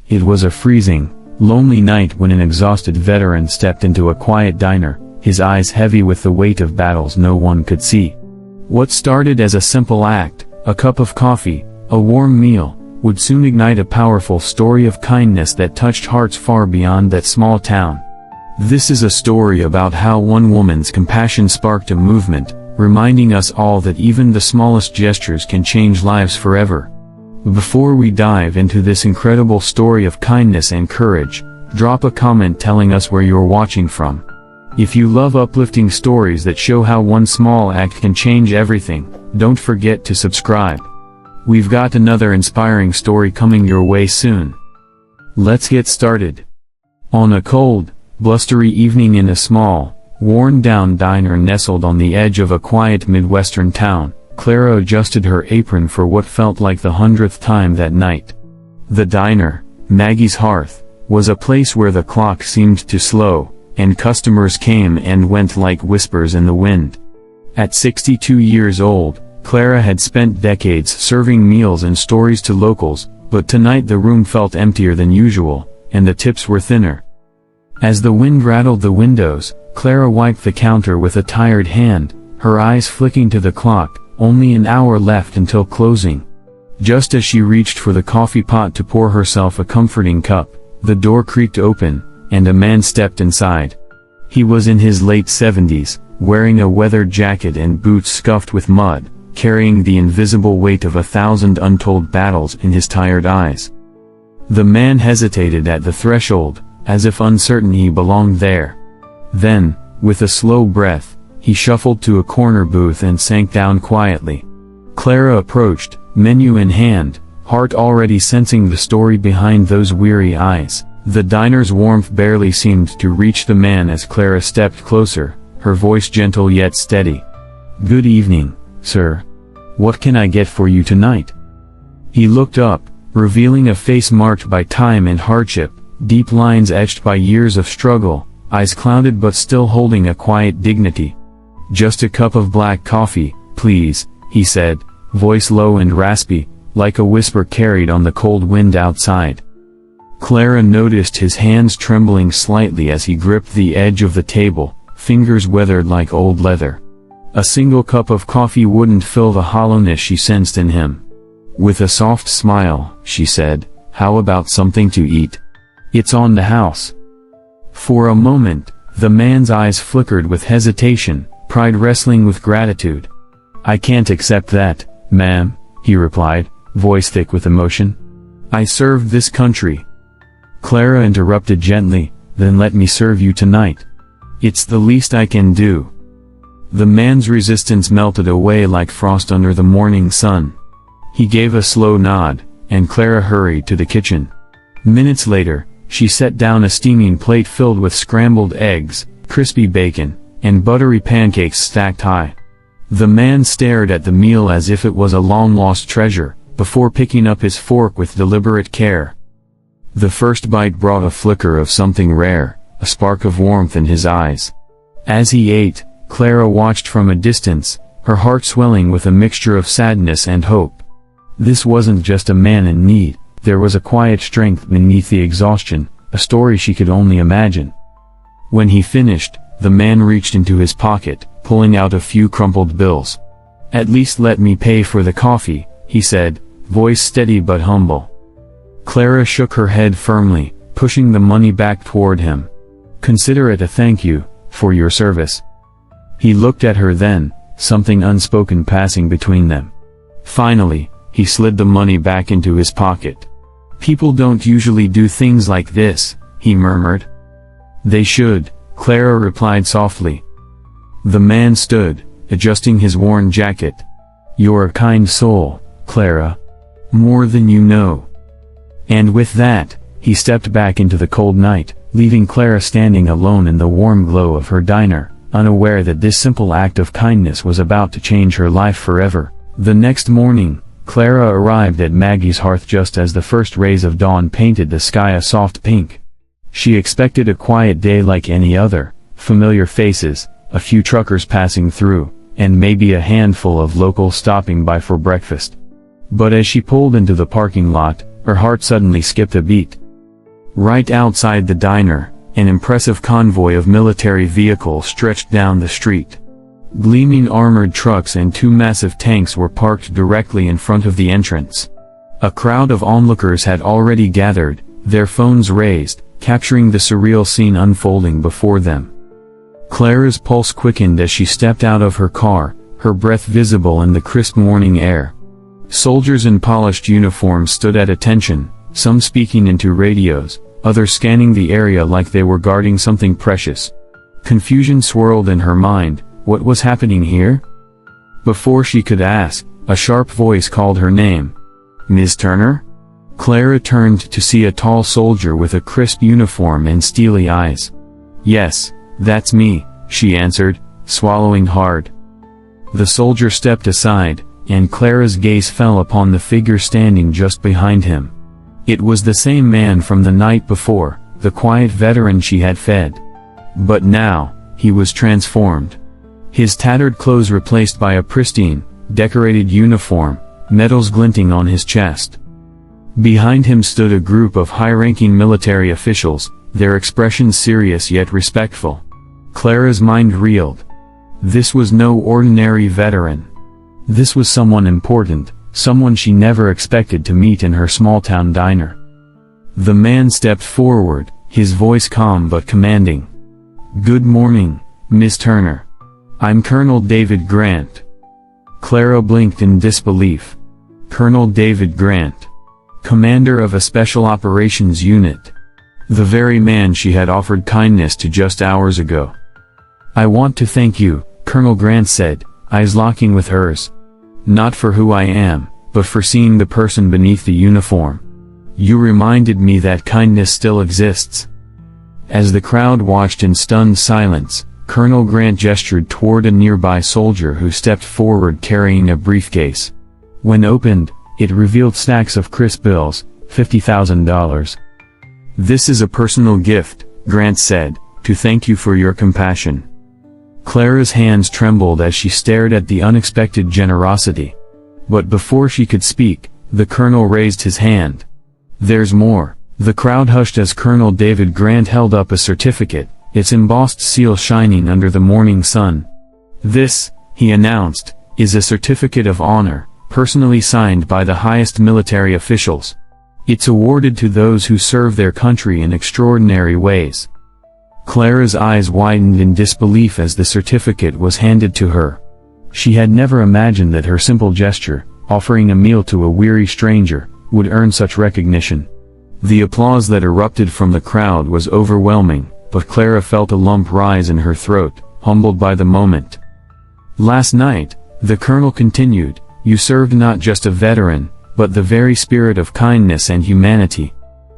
It was a freezing, lonely night when an exhausted veteran stepped into a quiet diner, his eyes heavy with the weight of battles no one could see. What started as a simple act, a cup of coffee, a warm meal, would soon ignite a powerful story of kindness that touched hearts far beyond that small town. This is a story about how one woman's compassion sparked a movement, reminding us all that even the smallest gestures can change lives forever. Before we dive into this incredible story of kindness and courage, drop a comment telling us where you're watching from. If you love uplifting stories that show how one small act can change everything, don't forget to subscribe. We've got another inspiring story coming your way soon. Let's get started. On a cold, blustery evening in a small, worn-down diner nestled on the edge of a quiet Midwestern town, Clara adjusted her apron for what felt like the 100th time that night. The diner, Maggie's Hearth, was a place where the clock seemed to slow, and customers came and went like whispers in the wind. At 62 years old, Clara had spent decades serving meals and stories to locals, but tonight the room felt emptier than usual, and the tips were thinner. As the wind rattled the windows, Clara wiped the counter with a tired hand, her eyes flicking to the clock. Only an hour left until closing. Just as she reached for the coffee pot to pour herself a comforting cup, the door creaked open, and a man stepped inside. He was in his late 70s, wearing a weathered jacket and boots scuffed with mud, carrying the invisible weight of 1,000 untold battles in his tired eyes. The man hesitated at the threshold, as if uncertain he belonged there. Then, with a slow breath, he shuffled to a corner booth and sank down quietly. Clara approached, menu in hand, heart already sensing the story behind those weary eyes. The diner's warmth barely seemed to reach the man as Clara stepped closer, her voice gentle yet steady. "Good evening, sir. What can I get for you tonight?" He looked up, revealing a face marked by time and hardship, deep lines etched by years of struggle, eyes clouded but still holding a quiet dignity. "Just a cup of black coffee, please," he said, voice low and raspy, like a whisper carried on the cold wind outside. Clara noticed his hands trembling slightly as he gripped the edge of the table, fingers weathered like old leather. A single cup of coffee wouldn't fill the hollowness she sensed in him. With a soft smile, she said, "How about something to eat? It's on the house." For a moment, the man's eyes flickered with hesitation, pride wrestling with gratitude. "I can't accept that, ma'am," he replied, voice thick with emotion. "I served this country." Clara interrupted gently, "Then let me serve you tonight. It's the least I can do." The man's resistance melted away like frost under the morning sun. He gave a slow nod, and Clara hurried to the kitchen. Minutes later, she set down a steaming plate filled with scrambled eggs, crispy bacon, and buttery pancakes stacked high. The man stared at the meal as if it was a long-lost treasure, before picking up his fork with deliberate care. The first bite brought a flicker of something rare, a spark of warmth in his eyes. As he ate, Clara watched from a distance, her heart swelling with a mixture of sadness and hope. This wasn't just a man in need, there was a quiet strength beneath the exhaustion, a story she could only imagine. When he finished, the man reached into his pocket, pulling out a few crumpled bills. "At least let me pay for the coffee," he said, voice steady but humble. Clara shook her head firmly, pushing the money back toward him. "Consider it a thank you, for your service." He looked at her then, something unspoken passing between them. Finally, he slid the money back into his pocket. "People don't usually do things like this," he murmured. "They should," Clara replied softly. The man stood, adjusting his worn jacket. "You're a kind soul, Clara. More than you know." And with that, he stepped back into the cold night, leaving Clara standing alone in the warm glow of her diner, unaware that this simple act of kindness was about to change her life forever. The next morning, Clara arrived at Maggie's Hearth just as the first rays of dawn painted the sky a soft pink. She expected a quiet day like any other, familiar faces, a few truckers passing through, and maybe a handful of locals stopping by for breakfast. But as she pulled into the parking lot, her heart suddenly skipped a beat. Right outside the diner, an impressive convoy of military vehicles stretched down the street. Gleaming armored trucks and two massive tanks were parked directly in front of the entrance. A crowd of onlookers had already gathered, their phones raised, capturing the surreal scene unfolding before them. Clara's pulse quickened as she stepped out of her car, her breath visible in the crisp morning air. Soldiers in polished uniforms stood at attention, some speaking into radios, others scanning the area like they were guarding something precious. Confusion swirled in her mind. What was happening here? Before she could ask, a sharp voice called her name. "Ms. Turner?" Clara turned to see a tall soldier with a crisp uniform and steely eyes. "Yes, that's me," she answered, swallowing hard. The soldier stepped aside, and Clara's gaze fell upon the figure standing just behind him. It was the same man from the night before, the quiet veteran she had fed. But now, he was transformed. His tattered clothes replaced by a pristine, decorated uniform, medals glinting on his chest. Behind him stood a group of high-ranking military officials, their expressions serious yet respectful. Clara's mind reeled. This was no ordinary veteran. This was someone important, someone she never expected to meet in her small-town diner. The man stepped forward, his voice calm but commanding. "Good morning, Miss Turner. I'm Colonel David Grant." Clara blinked in disbelief. Colonel David Grant, commander of a special operations unit. The very man she had offered kindness to just hours ago. "I want to thank you," Colonel Grant said, eyes locking with hers. "Not for who I am, but for seeing the person beneath the uniform. You reminded me that kindness still exists." As the crowd watched in stunned silence, Colonel Grant gestured toward a nearby soldier who stepped forward carrying a briefcase. When opened, it revealed stacks of crisp bills, $50,000. "This is a personal gift," Grant said, "to thank you for your compassion." Clara's hands trembled as she stared at the unexpected generosity. But before she could speak, the colonel raised his hand. "There's more." The crowd hushed as Colonel David Grant held up a certificate, its embossed seal shining under the morning sun. "This," he announced, "is a certificate of honor, personally signed by the highest military officials. It's awarded to those who serve their country in extraordinary ways." Clara's eyes widened in disbelief as the certificate was handed to her. She had never imagined that her simple gesture, offering a meal to a weary stranger, would earn such recognition. The applause that erupted from the crowd was overwhelming, but Clara felt a lump rise in her throat, humbled by the moment. "Last night," the colonel continued, "you served not just a veteran, but the very spirit of kindness and humanity.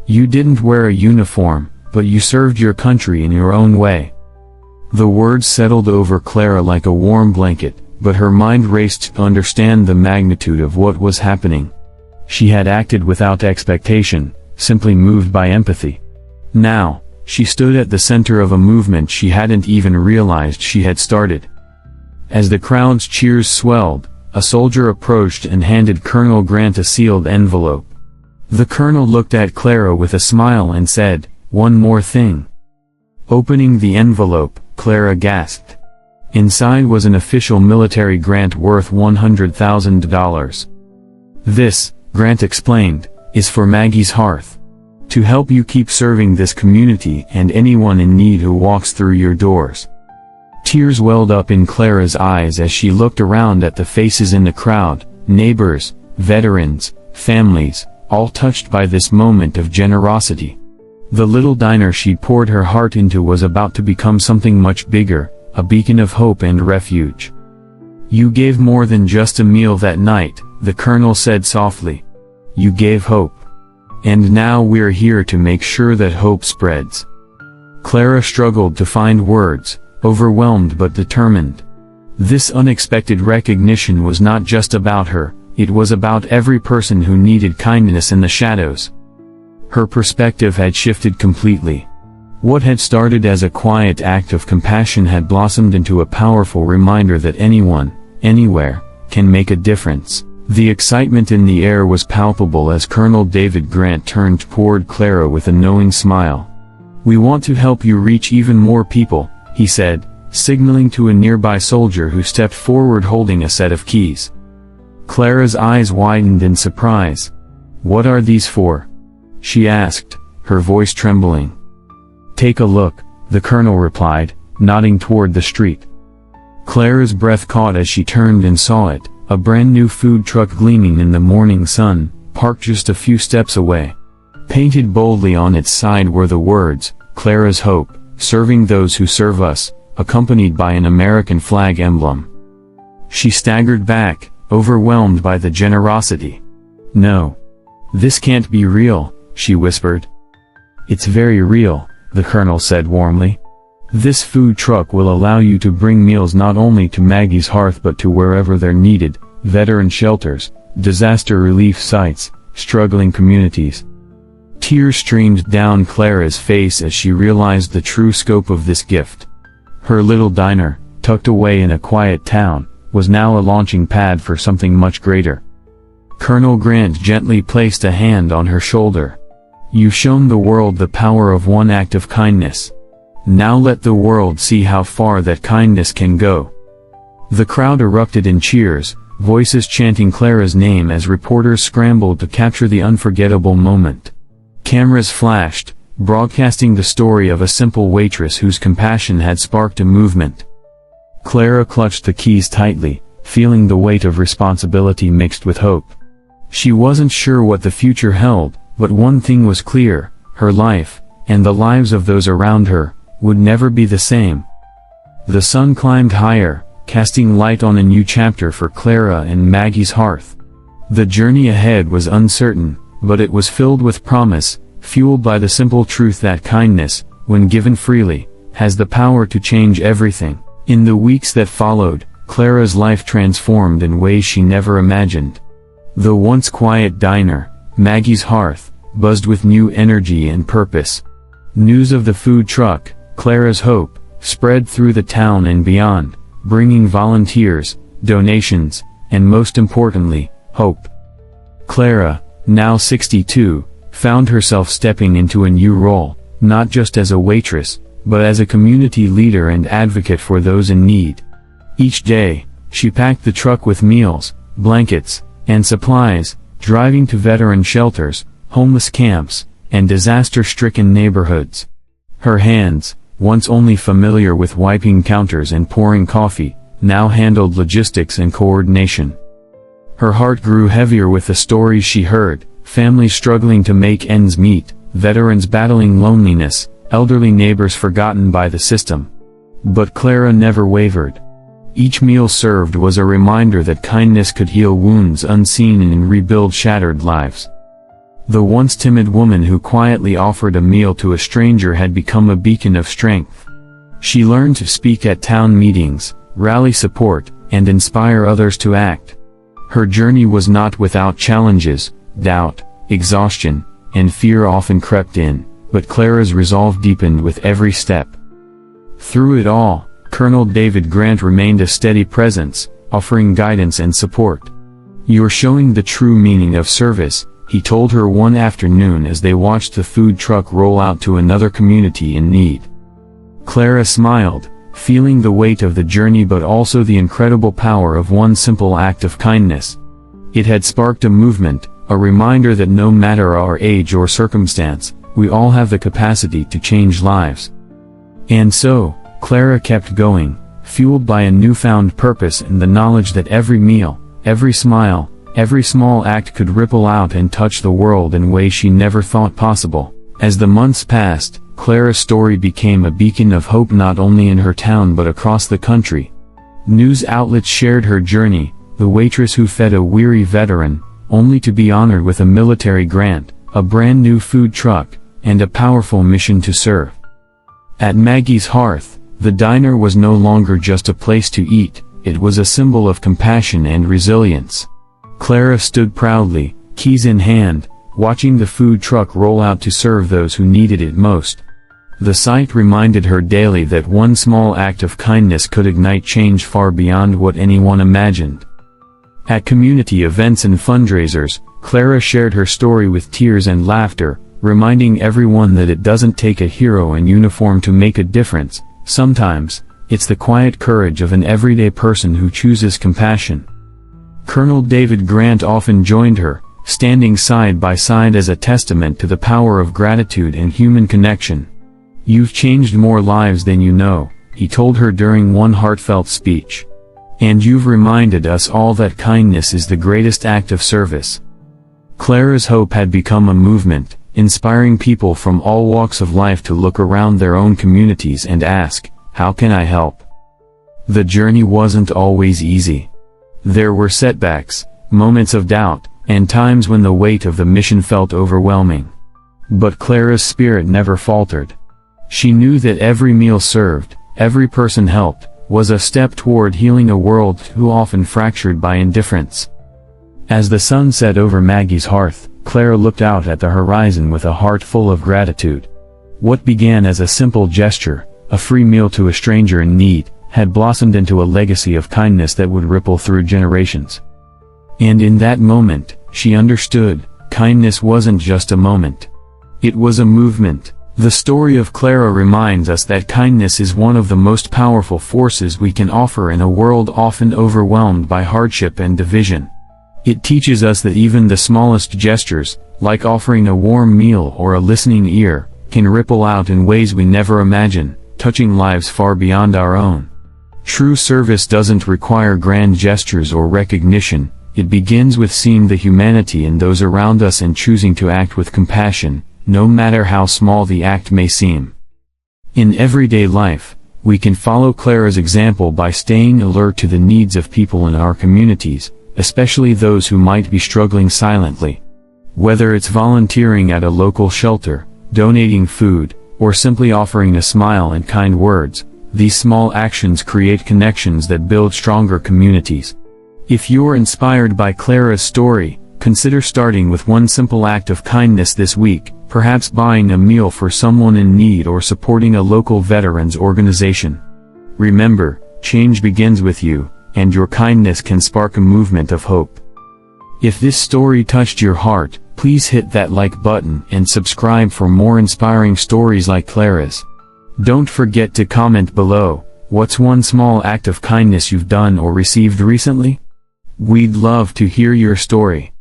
You didn't wear a uniform, but you served your country in your own way." The words settled over Clara like a warm blanket, but her mind raced to understand the magnitude of what was happening. She had acted without expectation, simply moved by empathy. Now, she stood at the center of a movement she hadn't even realized she had started. As the crowd's cheers swelled, a soldier approached and handed Colonel Grant a sealed envelope. The colonel looked at Clara with a smile and said, "One more thing." Opening the envelope, Clara gasped. Inside was an official military grant worth $100,000. "This," Grant explained, "is for Maggie's Hearth. To help you keep serving this community and anyone in need who walks through your doors." Tears welled up in Clara's eyes as she looked around at the faces in the crowd, neighbors, veterans, families, all touched by this moment of generosity. The little diner she'd poured her heart into was about to become something much bigger, a beacon of hope and refuge. "You gave more than just a meal that night," the colonel said softly. "You gave hope. And now we're here to make sure that hope spreads." Clara struggled to find words, overwhelmed but determined. This unexpected recognition was not just about her, it was about every person who needed kindness in the shadows. Her perspective had shifted completely. What had started as a quiet act of compassion had blossomed into a powerful reminder that anyone, anywhere, can make a difference. The excitement in the air was palpable as Colonel David Grant turned toward Clara with a knowing smile. "We want to help you reach even more people," he said, signaling to a nearby soldier who stepped forward holding a set of keys. Clara's eyes widened in surprise. "What are these for?" she asked, her voice trembling. "Take a look," the colonel replied, nodding toward the street. Clara's breath caught as she turned and saw it, a brand new food truck gleaming in the morning sun, parked just a few steps away. Painted boldly on its side were the words, "Clara's Hope, serving those who serve us," accompanied by an American flag emblem. She staggered back, overwhelmed by the generosity. "No. This can't be real," she whispered. "It's very real," the colonel said warmly. "This food truck will allow you to bring meals not only to Maggie's Hearth but to wherever they're needed, veteran shelters, disaster relief sites, struggling communities." Tears streamed down Clara's face as she realized the true scope of this gift. Her little diner, tucked away in a quiet town, was now a launching pad for something much greater. Colonel Grant gently placed a hand on her shoulder. "You've shown the world the power of one act of kindness. Now let the world see how far that kindness can go." The crowd erupted in cheers, voices chanting Clara's name as reporters scrambled to capture the unforgettable moment. Cameras flashed, broadcasting the story of a simple waitress whose compassion had sparked a movement. Clara clutched the keys tightly, feeling the weight of responsibility mixed with hope. She wasn't sure what the future held, but one thing was clear: her life, and the lives of those around her, would never be the same. The sun climbed higher, casting light on a new chapter for Clara and Maggie's Hearth. The journey ahead was uncertain, but it was filled with promise, fueled by the simple truth that kindness, when given freely, has the power to change everything. In the weeks that followed, Clara's life transformed in ways she never imagined. The once quiet diner, Maggie's Hearth, buzzed with new energy and purpose. News of the food truck, Clara's Hope, spread through the town and beyond, bringing volunteers, donations, and most importantly, hope. Clara, now 62, found herself stepping into a new role, not just as a waitress, but as a community leader and advocate for those in need. Each day, she packed the truck with meals, blankets, and supplies, driving to veteran shelters, homeless camps, and disaster-stricken neighborhoods. Her hands, once only familiar with wiping counters and pouring coffee, now handled logistics and coordination. Her heart grew heavier with the stories she heard: families struggling to make ends meet, veterans battling loneliness, elderly neighbors forgotten by the system. But Clara never wavered. Each meal served was a reminder that kindness could heal wounds unseen and rebuild shattered lives. The once timid woman who quietly offered a meal to a stranger had become a beacon of strength. She learned to speak at town meetings, rally support, and inspire others to act. Her journey was not without challenges. Doubt, exhaustion, and fear often crept in, but Clara's resolve deepened with every step. Through it all, Colonel David Grant remained a steady presence, offering guidance and support. "You're showing the true meaning of service," he told her one afternoon as they watched the food truck roll out to another community in need. Clara smiled, feeling the weight of the journey but also the incredible power of one simple act of kindness. It had sparked a movement, a reminder that no matter our age or circumstance, we all have the capacity to change lives. And so, Clara kept going, fueled by a newfound purpose and the knowledge that every meal, every smile, every small act could ripple out and touch the world in ways she never thought possible. As the months passed, Clara's story became a beacon of hope not only in her town but across the country. News outlets shared her journey: the waitress who fed a weary veteran, only to be honored with a military grant, a brand new food truck, and a powerful mission to serve. At Maggie's Hearth, the diner was no longer just a place to eat, it was a symbol of compassion and resilience. Clara stood proudly, keys in hand, watching the food truck roll out to serve those who needed it most. The sight reminded her daily that one small act of kindness could ignite change far beyond what anyone imagined. At community events and fundraisers, Clara shared her story with tears and laughter, reminding everyone that it doesn't take a hero in uniform to make a difference. Sometimes, it's the quiet courage of an everyday person who chooses compassion. Colonel David Grant often joined her, standing side by side as a testament to the power of gratitude and human connection. "You've changed more lives than you know," he told her during one heartfelt speech. "And you've reminded us all that kindness is the greatest act of service." Clara's hope had become a movement, inspiring people from all walks of life to look around their own communities and ask, "How can I help?" The journey wasn't always easy. There were setbacks, moments of doubt, and times when the weight of the mission felt overwhelming. But Clara's spirit never faltered. She knew that every meal served, every person helped, was a step toward healing a world too often fractured by indifference. As the sun set over Maggie's hearth, Clara looked out at the horizon with a heart full of gratitude. What began as a simple gesture, a free meal to a stranger in need, had blossomed into a legacy of kindness that would ripple through generations. And in that moment, she understood, kindness wasn't just a moment. It was a movement. The story of Clara reminds us that kindness is one of the most powerful forces we can offer in a world often overwhelmed by hardship and division. It teaches us that even the smallest gestures, like offering a warm meal or a listening ear, can ripple out in ways we never imagine, touching lives far beyond our own. True service doesn't require grand gestures or recognition. It begins with seeing the humanity in those around us and choosing to act with compassion, no matter how small the act may seem. In everyday life, we can follow Clara's example by staying alert to the needs of people in our communities, especially those who might be struggling silently. Whether it's volunteering at a local shelter, donating food, or simply offering a smile and kind words, these small actions create connections that build stronger communities. If you're inspired by Clara's story, consider starting with one simple act of kindness this week, perhaps buying a meal for someone in need or supporting a local veterans organization. Remember, change begins with you, and your kindness can spark a movement of hope. If this story touched your heart, please hit that like button and subscribe for more inspiring stories like Clara's. Don't forget to comment below, what's one small act of kindness you've done or received recently? We'd love to hear your story.